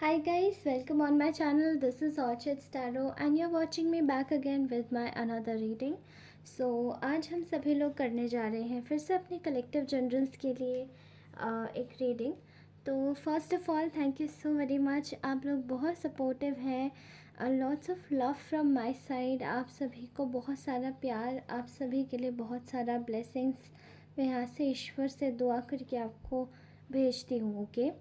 Hi guys, welcome on my channel. This is Orchid Tarot and you're watching me back again with my another reading. So आज हम सभी लोग करने जा रहे हैं फिर से अपने कलेक्टिव जनरल्स के लिए एक रीडिंग। तो first of all thank you so very much, आप लोग बहुत सपोर्टिव हैं। Lots of love from my side. आप सभी को बहुत सारा प्यार, आप सभी के लिए बहुत सारा ब्लेसिंग्स मैं यहाँ से ईश्वर से दुआ करके आपको भेजती हूँ। ओके,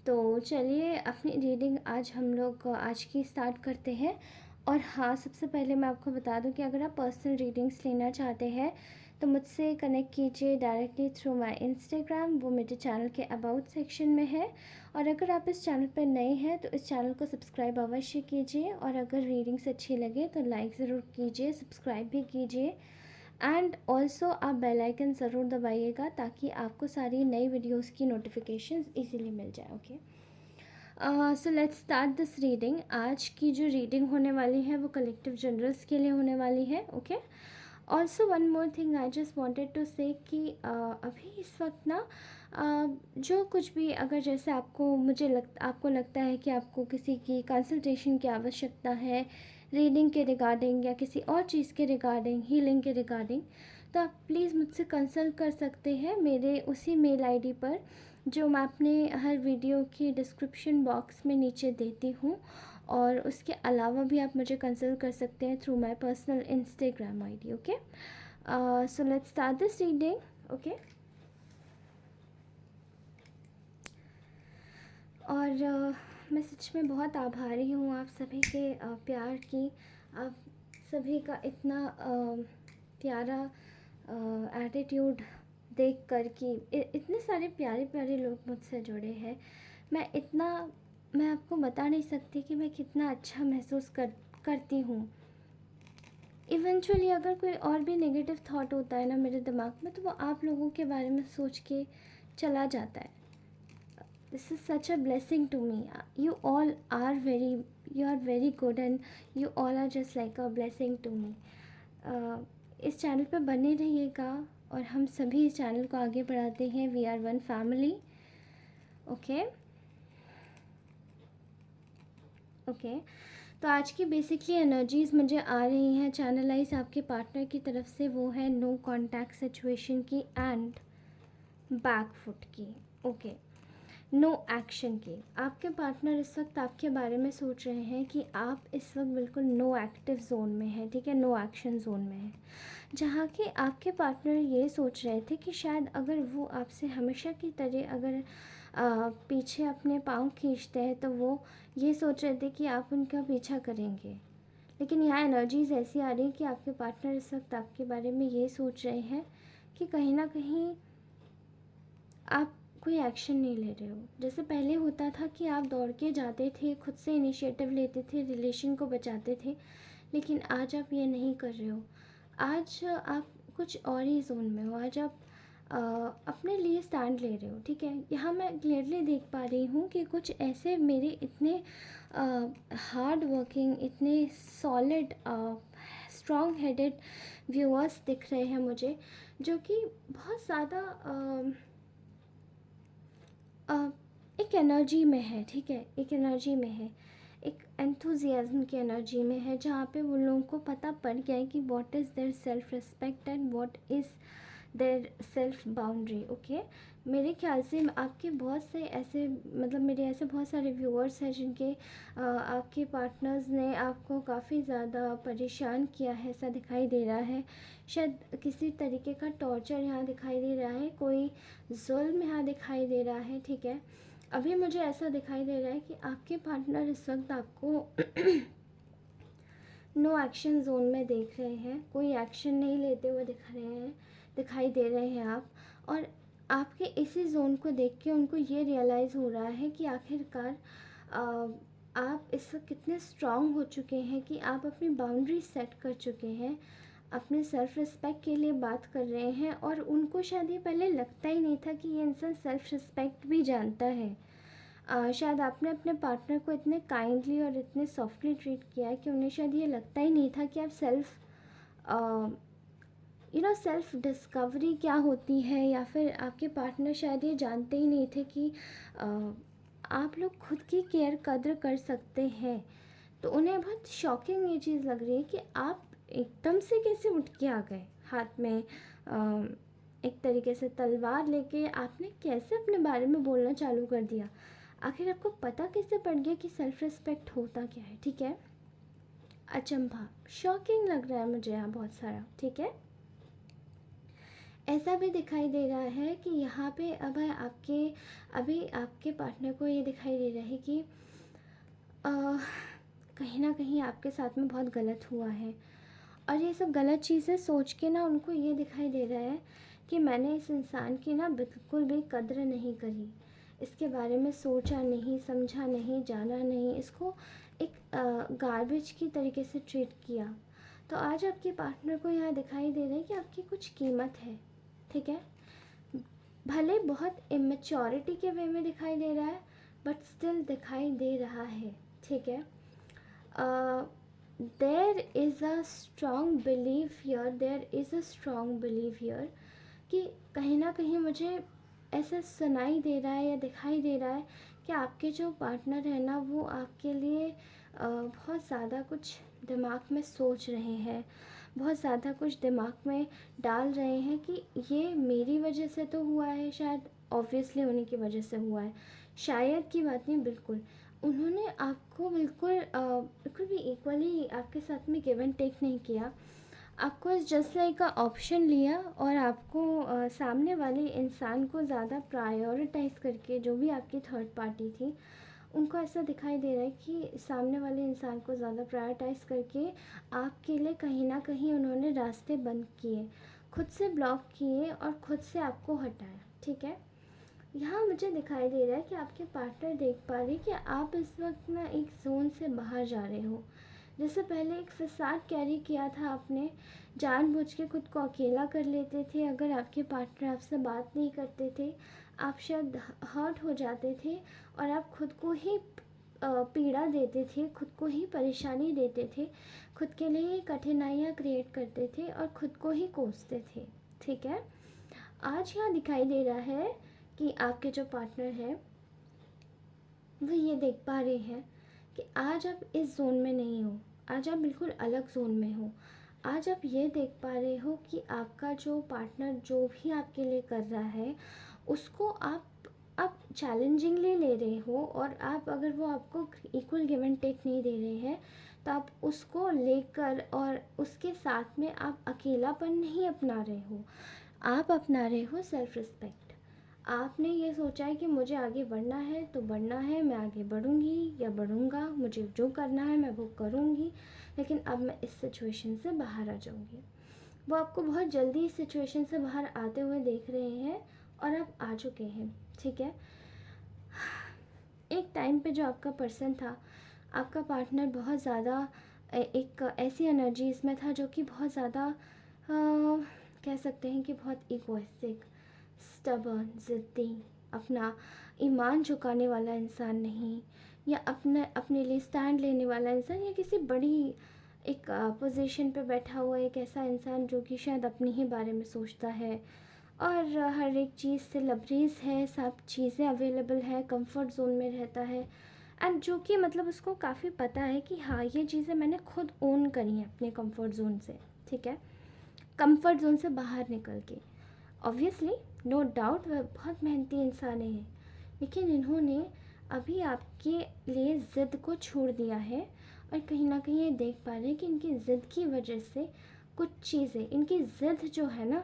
तो चलिए अपनी रीडिंग आज हम लोग आज की स्टार्ट करते हैं। और हाँ, सबसे पहले मैं आपको बता दूं कि अगर आप पर्सनल रीडिंग्स लेना चाहते हैं तो मुझसे कनेक्ट कीजिए डायरेक्टली थ्रू माय इंस्टाग्राम, वो मेरे चैनल के अबाउट सेक्शन में है। और अगर आप इस चैनल पर नए हैं तो इस चैनल को सब्सक्राइब अवश्य कीजिए, और अगर रीडिंग्स अच्छी लगे तो लाइक ज़रूर कीजिए, सब्सक्राइब भी कीजिए। एंड ऑल्सो आप बेल आइकन ज़रूर दबाइएगा ताकि आपको सारी नई वीडियोस की नोटिफिकेशंस इजीली मिल जाए। Okay, so let's start this reading. आज की जो रीडिंग होने वाली है वो कलेक्टिव जनरल्स के लिए होने वाली है। Okay, also one more thing I just wanted to say कि अभी इस वक्त ना जो कुछ भी, अगर जैसे आपको लगता है कि आपको किसी की कंसल्टेशन की आवश्यकता है रीडिंग के रिगार्डिंग या किसी और चीज़ के रिगार्डिंग, हीलिंग के रिगार्डिंग, तो आप प्लीज़ मुझसे कंसल्ट कर सकते हैं मेरे उसी मेल आईडी पर जो मैं अपने हर वीडियो की डिस्क्रिप्शन बॉक्स में नीचे देती हूँ। और उसके अलावा भी आप मुझे कंसल्ट कर सकते हैं through my personal Instagram ID. Okay, so let's start this reading. Okay, और मैं सच में बहुत आभारी हूँ आप सभी के प्यार की। आप सभी का इतना प्यारा एटीट्यूड देख कर कि इतने सारे प्यारे प्यारे लोग मुझसे जुड़े हैं। मैं आपको बता नहीं सकती कि मैं कितना अच्छा महसूस करती हूँ। इवेंचुअली अगर कोई और भी नेगेटिव थॉट होता है ना मेरे दिमाग में, तो वो आप लोगों के बारे में सोच के चला जाता है। This is such a blessing to me. You are very good and you all are just like a blessing to me. इस चैनल पे बने रहिएगा और हम सभी इस चैनल को आगे बढ़ाते हैं। We are one family. Okay okay, तो आज की बेसिकली एनर्जीज़ मुझे आ रही हैं चैनलाइज आपके पार्टनर की तरफ से। वो है नो कॉन्टैक्ट सिचुएशन की एंड बैक फुट की। ओके, नो एक्शन की। आपके पार्टनर इस वक्त आपके बारे में सोच रहे हैं कि आप इस वक्त बिल्कुल नो एक्टिव जोन में हैं, ठीक है, नो एक्शन जोन में है। जहाँ कि आपके पार्टनर ये सोच रहे थे कि शायद अगर वो आपसे हमेशा की तरह अगर पीछे अपने पाँव खींचते हैं तो वो ये सोच रहे थे कि आप उनका पीछा करेंगे। लेकिन यहाँ एनर्जीज ऐसी आ रही हैं कि आपके पार्टनर इस वक्त आपके बारे में ये सोच रहे हैं कि कहीं ना कहीं आप कोई एक्शन नहीं ले रहे हो। जैसे पहले होता था कि आप दौड़ के जाते थे, खुद से इनिशिएटिव लेते थे, रिलेशन को बचाते थे, लेकिन आज आप ये नहीं कर रहे हो। आज आप कुछ और ही जोन में हो। आज आप अपने लिए स्टैंड ले रहे हो, ठीक है। यहाँ मैं क्लियरली देख पा रही हूँ कि कुछ ऐसे मेरे इतने हार्ड वर्किंग, इतने सॉलिड स्ट्रॉन्ग हेडेड व्यूअर्स दिख रहे हैं मुझे, जो कि बहुत ज़्यादा एक एनर्जी में है, ठीक है, एक एनर्जी में है, एक एंथुजियाज्म की एनर्जी में है, जहाँ पे उन लोगों को पता पड़ गया है कि what is their self respect and what is their self boundary. Okay, मेरे ख्याल से आपके बहुत से ऐसे, मतलब मेरे ऐसे बहुत सारे व्यूअर्स हैं जिनके आपके पार्टनर्स ने आपको काफ़ी ज़्यादा परेशान किया है, ऐसा दिखाई दे रहा है। शायद किसी तरीके का टॉर्चर यहाँ दिखाई दे रहा है, कोई जुल्म यहाँ दिखाई दे रहा है, ठीक है। अभी मुझे ऐसा दिखाई दे रहा है कि आपके पार्टनर इस वक्त आपको नो एक्शन जोन में देख रहे हैं, कोई एक्शन नहीं लेते हुए दिखाई दे रहे हैं आप। और आपके इसी जोन को देख के उनको ये रियलाइज़ हो रहा है कि आखिरकार आप इस वक्त कितने स्ट्रांग हो चुके हैं कि आप अपनी बाउंड्री सेट कर चुके हैं, अपने सेल्फ रिस्पेक्ट के लिए बात कर रहे हैं। और उनको शायद ये पहले लगता ही नहीं था कि ये इंसान सेल्फ रिस्पेक्ट भी जानता है। शायद आपने अपने पार्टनर को इतने काइंडली और इतने सॉफ्टली ट्रीट किया है कि उन्हें शायद ये लगता ही नहीं था कि आप सेल्फ डिस्कवरी क्या होती है, या फिर आपके पार्टनर शायद ये जानते ही नहीं थे कि आप लोग खुद की कद्र कर सकते हैं। तो उन्हें बहुत शॉकिंग ये चीज़ लग रही है कि आप एकदम से कैसे उठ के आ गए, हाथ में एक तरीके से तलवार लेके आपने कैसे अपने बारे में बोलना चालू कर दिया। आखिर आपको पता कैसे पड़ गया कि सेल्फ रिस्पेक्ट होता क्या है, ठीक है। अचंभा, शॉकिंग लग रहा है मुझे यहाँ बहुत सारा, ठीक है। ऐसा भी दिखाई दे रहा है कि यहाँ पे अभी आपके पार्टनर को ये दिखाई दे रहा है कि कहीं ना कहीं आपके साथ में बहुत गलत हुआ है, और ये सब गलत चीज़ें सोच के ना उनको ये दिखाई दे रहा है कि मैंने इस इंसान की ना बिल्कुल भी कद्र नहीं करी, इसके बारे में सोचा नहीं, समझा नहीं, जाना नहीं, इसको एक गार्बेज की तरीके से ट्रीट किया। तो आज आपके पार्टनर को यहाँ दिखाई दे रहा है कि आपकी कुछ कीमत है, ठीक है। भले बहुत इमेच्योरिटी के वे में दिखाई दे रहा है, बट स्टिल दिखाई दे रहा है, ठीक है। There is a strong believe here कि कहीं ना कहीं मुझे ऐसा सुनाई दे रहा है या दिखाई दे रहा है कि आपके जो पार्टनर है ना, वो आपके लिए बहुत ज़्यादा कुछ दिमाग में सोच रहे हैं, बहुत ज़्यादा कुछ दिमाग में डाल रहे हैं कि ये मेरी वजह से तो हुआ है, शायद ऑब्वियसली उन्हीं की वजह से हुआ है, शायद की बात नहीं, बिल्कुल उन्होंने आपको बिल्कुल भी इक्वली आपके साथ में गिव एंड टेक नहीं किया। आपको जस्ट लाइक का ऑप्शन लिया और आपको सामने वाले इंसान को ज़्यादा प्रायोरिटाइज़ करके, जो भी आपकी थर्ड पार्टी थी, उनको ऐसा दिखाई दे रहा है कि सामने वाले इंसान को ज़्यादा प्रायोरिटाइज़ करके आपके लिए कहीं ना कहीं उन्होंने रास्ते बंद किए, खुद से ब्लॉक किए और खुद से आपको हटाया, ठीक है। यहाँ मुझे दिखाई दे रहा है कि आपके पार्टनर देख पा रहे कि आप इस वक्त ना एक जोन से बाहर जा रहे हो। जैसे पहले एक फसाद कैरी किया था आपने, जानबूझ के खुद को अकेला कर लेते थे, अगर आपके पार्टनर आपसे बात नहीं करते थे आप शायद हर्ट हो जाते थे, और आप खुद को ही पीड़ा देते थे, खुद को ही परेशानी देते थे, खुद के लिए ही कठिनाइयाँ क्रिएट करते थे और खुद को ही कोसते थे, ठीक है। आज यहाँ दिखाई दे रहा है कि आपके जो पार्टनर है वो ये देख पा रहे हैं कि आज आप इस जोन में नहीं हो, आज आप बिल्कुल अलग जोन में हो। आज आप ये देख पा रहे हो कि आपका जो पार्टनर जो भी आपके लिए कर रहा है उसको आप चैलेंजिंगली ले रहे हो, और आप अगर वो आपको इक्वल गिव एंड टेक नहीं दे रहे हैं तो आप उसको लेकर और उसके साथ में आप अकेलापन नहीं अपना रहे हो, आप अपना रहे हो सेल्फ रिस्पेक्ट। आपने ये सोचा है कि मुझे आगे बढ़ना है तो बढ़ना है, मैं आगे बढ़ूंगी या बढ़ूंगा, मुझे जो करना है मैं वो करूंगी, लेकिन अब मैं इस सिचुएशन से बाहर आ जाऊंगी। वो आपको बहुत जल्दी इस सिचुएशन से बाहर आते हुए देख रहे हैं और आप आ चुके हैं, ठीक है। एक टाइम पे जो आपका पर्सन था, आपका पार्टनर बहुत ज़्यादा एक ऐसी एनर्जी इसमें था जो कि बहुत ज़्यादा कह सकते हैं कि बहुत इगोइस्टिक, स्टबर्न, ज़िद्दी, अपना ईमान झुकाने वाला इंसान नहीं, या अपने लिए स्टैंड लेने वाला इंसान, या किसी बड़ी एक पोजीशन पे बैठा हुआ एक ऐसा इंसान जो कि शायद अपने ही बारे में सोचता है और हर एक चीज़ से लबरेज है, सब चीज़ें अवेलेबल है, कंफर्ट जोन में रहता है, एंड जो कि मतलब उसको काफ़ी पता है कि हाँ ये चीज़ें मैंने खुद ओन करी हैं अपने कंफर्ट जोन से, ठीक है, कंफर्ट जोन से बाहर निकल के। ऑब्वियसली नो डाउट वह बहुत मेहनती इंसान हैं, लेकिन इन्होंने अभी आपके लिए ज़िद को छोड़ दिया है, और कहीं ना कहीं ये देख पा रहे हैं कि इनकी ज़िद की वजह से कुछ चीज़ें, इनकी ज़िद जो है ना,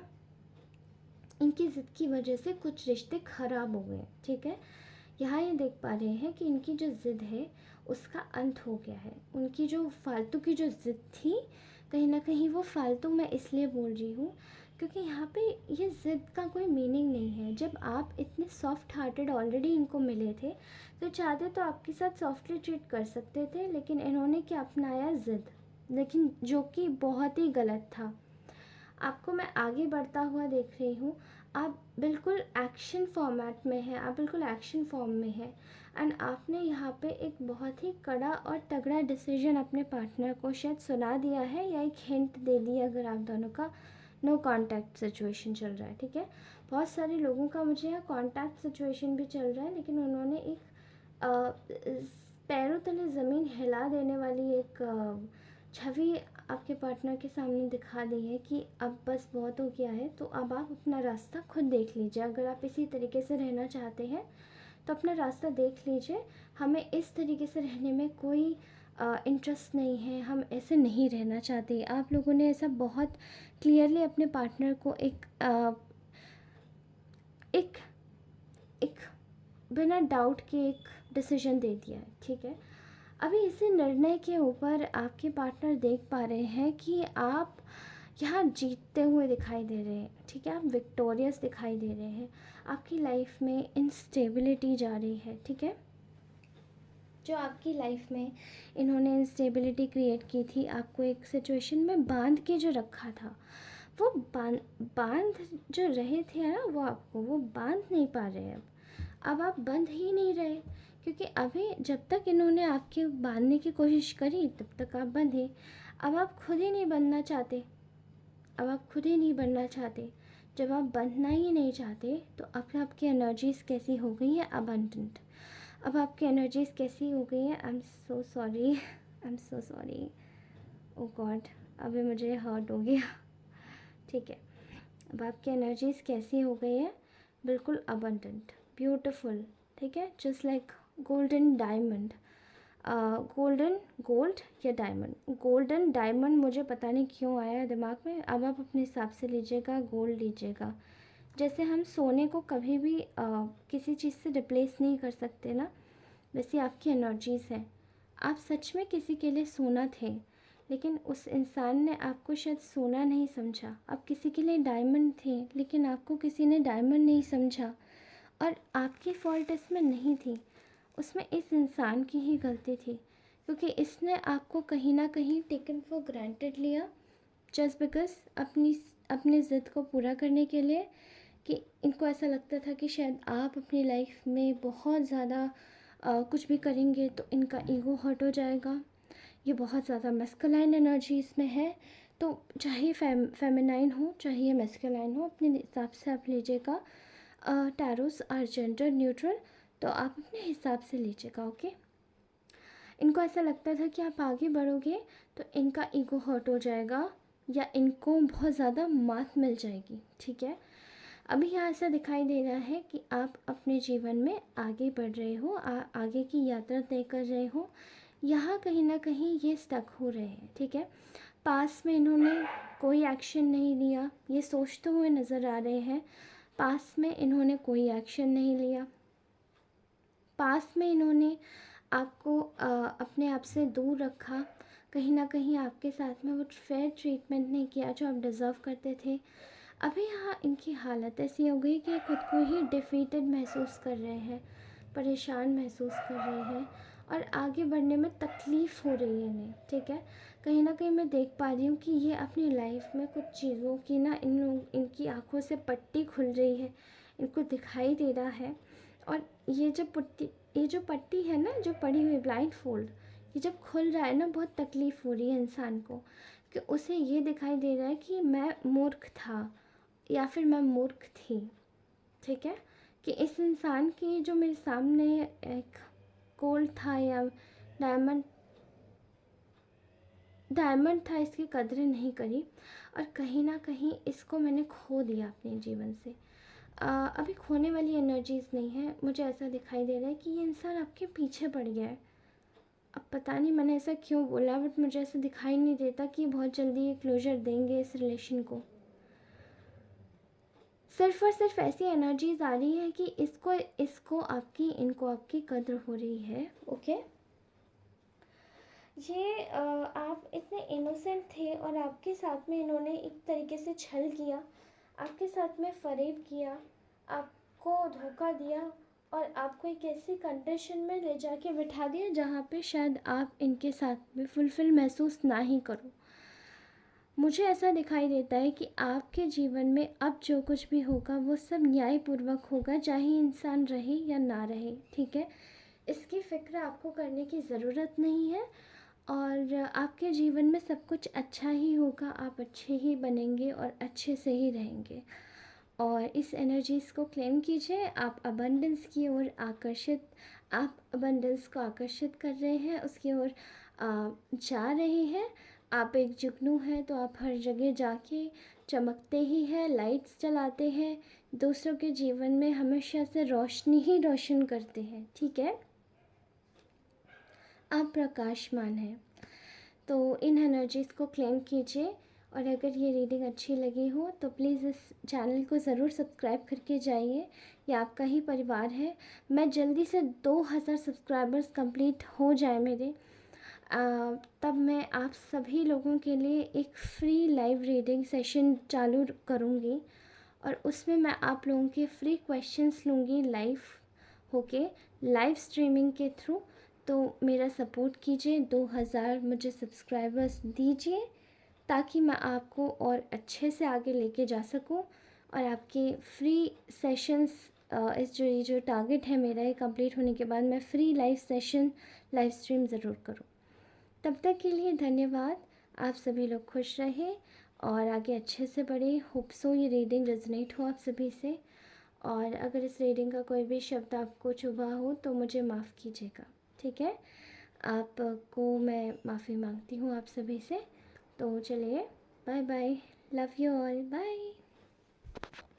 इनकी ज़िद की वजह से कुछ रिश्ते ख़राब हो गए, ठीक है। यहाँ ये देख पा रहे हैं कि इनकी जो ज़िद है उसका अंत हो गया है, उनकी जो फालतू की जो ज़िद थी, कहीं ना कहीं वो फालतू मैं इसलिए बोल रही हूँ क्योंकि यहाँ पे ये ज़िद का कोई मीनिंग नहीं है। जब आप इतने सॉफ्ट हार्टेड ऑलरेडी इनको मिले थे तो चाहते तो आपके साथ सॉफ्टली ट्रीट कर सकते थे, लेकिन इन्होंने क्या अपनाया, ज़िद, लेकिन जो कि बहुत ही गलत था। आपको मैं आगे बढ़ता हुआ देख रही हूँ, आप बिल्कुल एक्शन फॉर्मेट में हैं, आप बिल्कुल एक्शन फॉर्म में हैं, एंड आपने यहाँ पे एक बहुत ही कड़ा और तगड़ा डिसीजन अपने पार्टनर को शायद सुना दिया है, या एक हिंट दे दिया अगर आप दोनों का नो कांटेक्ट सिचुएशन चल रहा है, ठीक है। बहुत सारे लोगों का मुझे यहाँ कांटेक्ट सिचुएशन भी चल रहा है, लेकिन उन्होंने एक पैरों तले ज़मीन हिला देने वाली एक छवि आपके पार्टनर के सामने दिखा दी है कि अब बस बहुत हो गया है। तो अब आप अपना रास्ता खुद देख लीजिए। अगर आप इसी तरीके से रहना चाहते हैं तो अपना रास्ता देख लीजिए। हमें इस तरीके से रहने में कोई इंटरेस्ट नहीं है, हम ऐसे नहीं रहना चाहते। आप लोगों ने ऐसा बहुत क्लियरली अपने पार्टनर को एक एक बिना डाउट के एक डिसीजन दे दिया है, ठीक है। अभी इसी निर्णय के ऊपर आपके पार्टनर देख पा रहे हैं कि आप यहाँ जीतते हुए दिखाई दे रहे हैं, ठीक है। आप विक्टोरियस दिखाई दे रहे हैं। आपकी लाइफ में इंस्टेबिलिटी जा रही है, ठीक है। जो आपकी लाइफ में इन्होंने इंस्टेबिलिटी क्रिएट की थी, आपको एक सिचुएशन में बांध के जो रखा था, वो बांध जो रहे थे ना, वो आपको वो बांध नहीं पा रहे हैं। अब आप बंध ही नहीं रहे, क्योंकि अभी जब तक इन्होंने आपके बांधने की कोशिश करी तब तक आप बंधे। अब आप खुद ही नहीं बनना चाहते, अब आप खुद ही नहीं बनना चाहते। जब आप बंधना ही नहीं चाहते तो अब आपकी एनर्जीज़ कैसी हो गई है, अबंडेंट। अब आपकी एनर्जीज़ कैसी हो गई है, I am so sorry, I am so sorry, oh God, अभी मुझे हर्ट हो गया, ठीक है। अब आपकी एनर्जीज़ कैसी हो गई है, बिल्कुल अबंडेंट, ब्यूटिफुल, ठीक है, just like golden diamond. Golden gold या डायमंड, गोल्डन डायमंड मुझे पता नहीं क्यों आया दिमाग में। अब आप अपने हिसाब से लीजिएगा, गोल्ड लीजिएगा। जैसे हम सोने को कभी भी किसी चीज़ से रिप्लेस नहीं कर सकते ना, वैसे आपकी एनर्जीज़ हैं। आप सच में किसी के लिए सोना थे, लेकिन उस इंसान ने आपको शायद सोना नहीं समझा। आप किसी के लिए डायमंड थे, लेकिन आपको किसी ने डायमंड नहीं समझा। और आपकी फ़ॉल्ट इसमें नहीं थी, उसमें इस इंसान की ही गलती थी, क्योंकि इसने आपको कहीं ना कहीं टेकन फॉर ग्रांटेड लिया, जस्ट बिकॉज अपनी ज़िद को पूरा करने के लिए। कि इनको ऐसा लगता था कि शायद आप अपनी लाइफ में बहुत ज़्यादा कुछ भी करेंगे तो इनका ईगो हर्ट हो जाएगा। ये बहुत ज़्यादा मैस्कुलाइन एनर्जी इसमें है, तो चाहे फेमिनाइन हो चाहे मैस्कुलाइन हो, अपने हिसाब से आप लीजिएगा। टैरोस आर जेंडर न्यूट्रल, तो आप अपने हिसाब से लीजिएगा, ओके। इनको ऐसा लगता था कि आप आगे बढ़ोगे तो इनका ईगो हर्ट हो जाएगा या इनको बहुत ज़्यादा मात मिल जाएगी, ठीक है। अभी यहाँ ऐसा दिखाई दे रहा है कि आप अपने जीवन में आगे बढ़ रहे हो, आगे की यात्रा तय कर रहे हो। यहाँ कहीं ना कहीं ये स्टक हो रहे हैं, ठीक है। पास में इन्होंने कोई एक्शन नहीं लिया, ये सोचते हुए नज़र आ रहे हैं। पास में इन्होंने कोई एक्शन नहीं लिया, पास में इन्होंने आपको अपने आप से दूर रखा। कहीं ना कहीं आपके साथ में वो फेयर ट्रीटमेंट नहीं किया जो आप डिज़र्व करते थे। अभी यहाँ इनकी हालत ऐसी हो गई कि खुद को ही डिफीटेड महसूस कर रहे हैं, परेशान महसूस कर रहे हैं, और आगे बढ़ने में तकलीफ़ हो रही है इन्हें, ठीक है। कहीं ना कहीं मैं देख पा रही हूँ कि ये अपनी लाइफ में कुछ चीज़ों की ना इनकी आँखों से पट्टी खुल रही है, इनको दिखाई दे रहा है। और ये जो पट्टी है ना, जो पड़ी हुई ब्लाइंड फोल्ड, ये जब खुल रहा है ना, बहुत तकलीफ़ हो रही है इंसान को, कि उसे ये दिखाई दे रहा है कि मैं मूर्ख था या फिर मैं मूर्ख थी, ठीक है। कि इस इंसान की जो मेरे सामने एक गोल्ड था या डायमंड डायमंड था, इसकी कदरें नहीं करी, और कहीं ना कहीं इसको मैंने खो दिया अपने जीवन से। अभी खोने वाली एनर्जीज़ नहीं है, मुझे ऐसा दिखाई दे रहा है कि ये इंसान आपके पीछे पड़ गया है। अब पता नहीं मैंने ऐसा क्यों बोला, बट मुझे ऐसा दिखाई नहीं देता कि बहुत जल्दी ये क्लोजर देंगे इस रिलेशन को। सिर्फ और सिर्फ ऐसी एनर्जीज आ रही है कि इनको आपकी कद्र हो रही है, ओके। ये आप इतने इनोसेंट थे और आपके साथ में इन्होंने एक तरीके से छल किया, आपके साथ में फरेब किया, आपको धोखा दिया, और आपको एक ऐसी कंडीशन में ले जाके बिठा दिया जहाँ पे शायद आप इनके साथ में फुलफिल महसूस ना ही करो। मुझे ऐसा दिखाई देता है कि आपके जीवन में अब जो कुछ भी होगा वो सब न्यायपूर्वक होगा, चाहे इंसान रहे या ना रहे, ठीक है। इसकी फ़िक्र आपको करने की ज़रूरत नहीं है, और आपके जीवन में सब कुछ अच्छा ही होगा, आप अच्छे ही बनेंगे और अच्छे से ही रहेंगे। और इस एनर्जीज़ को क्लेम कीजिए, आप अबंडेंस की ओर आप अबंडेंस को आकर्षित कर रहे हैं, उसकी ओर जा रहे हैं। आप एक जुगनू हैं तो आप हर जगह जाके चमकते ही हैं, लाइट्स जलाते हैं, दूसरों के जीवन में हमेशा से रोशनी ही रोशन करते हैं, ठीक है। आप प्रकाशमान हैं। तो इन एनर्जीज़ को क्लेम कीजिए, और अगर ये रीडिंग अच्छी लगी हो तो प्लीज़ इस चैनल को ज़रूर सब्सक्राइब करके जाइए, ये आपका ही परिवार है। मैं जल्दी से 2000 सब्सक्राइबर्स कंप्लीट हो जाए मेरे, तब मैं आप सभी लोगों के लिए एक फ्री लाइव रीडिंग सेशन चालू करूँगी, और उसमें मैं आप लोगों के फ्री क्वेश्चंस लूँगी लाइव होके, लाइव स्ट्रीमिंग के थ्रू। तो मेरा सपोर्ट कीजिए, 2000 मुझे सब्सक्राइबर्स दीजिए, ताकि मैं आपको और अच्छे से आगे लेके जा सकूं, और आपके फ्री सेशंस, इस जो ये जो टारगेट है मेरा, ये कंप्लीट होने के बाद मैं free live session live stream ज़रूर करूं। तब तक के लिए धन्यवाद। आप सभी लोग खुश रहें और आगे अच्छे से बढ़े। होप सो ये रीडिंग रेजोनेट हो आप सभी से, और अगर इस रीडिंग का कोई भी शब्द आपको चुभा हो तो मुझे माफ़ कीजिएगा, ठीक है। आपको मैं माफ़ी मांगती हूँ आप सभी से। तो चलिए, bye bye, love you all, bye.